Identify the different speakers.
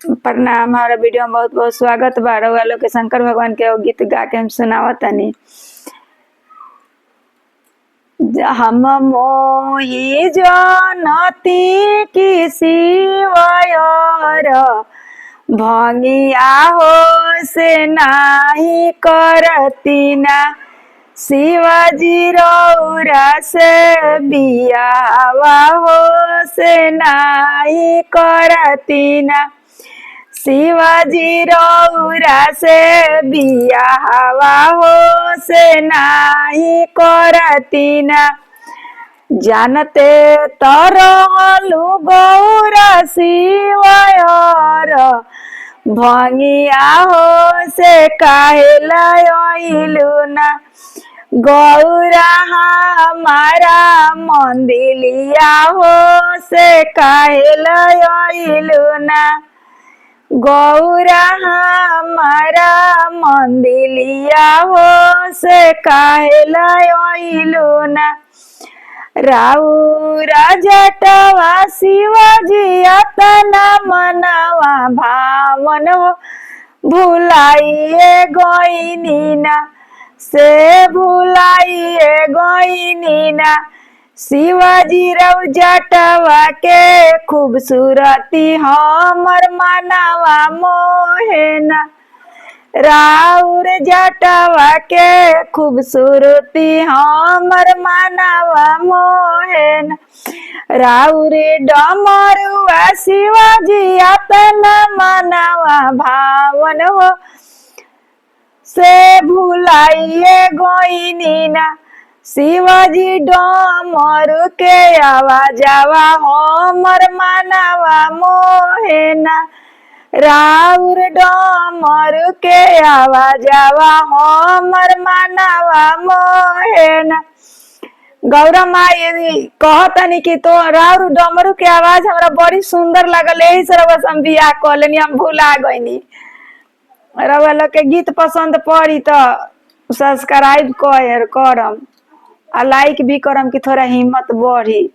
Speaker 1: प्रणाम। हमारा वीडियो में बहुत बहुत स्वागत बा। रउआ लोग के शंकर भगवान के गीत गा के हम सुनावत तनी। हम मोही जनती की शिवयर भंगिया हो से नाही करती ना, शिवाजी रौरा से बियावा हो से नाही करती ना, शिवाजी रौरा से बियावा हो से नाही करती ना, जानते तरहलु गौरा शिवयर भंगिया हो से काहेला अइलु ना, गौरा हमारा मंदिलिया हो से काहेला अइलु ना, गौरा हमारा मंदिलिया हो से काहेला अइलु ना, राउरा जटवा शिवाजी अतना मनवा भावन हो भुलाइए गइनी ना, से भुलाइए गइनी ना, शिवाजी रौ जटवा के खूबसूरती हमर मनवा मोहेना, राउर जटवा के खूबसूरती हमर मनवा मोहेना, राउर डमरुआ शिवाजी अपना मनवा भावन हो से भुलाइए गइनी ना, शिवाजी डमरू के आवाजवा हमर मनवा मोहेना, राउर डमरू के आवाजवा हमर मनवा मोहेना। गौरा माई कहतनी कि तो राउर डमरू के आवाज हमरा बड़ी सुंदर लगल, यही से रउआ हम बियाह कर लेनी, हम भुला गइनी। रउआ लोग के गीत पसंद पड़ी तो सब्सक्राइब करम आ लाइक भी करम कि थोड़ा हिम्मत बढ़ी।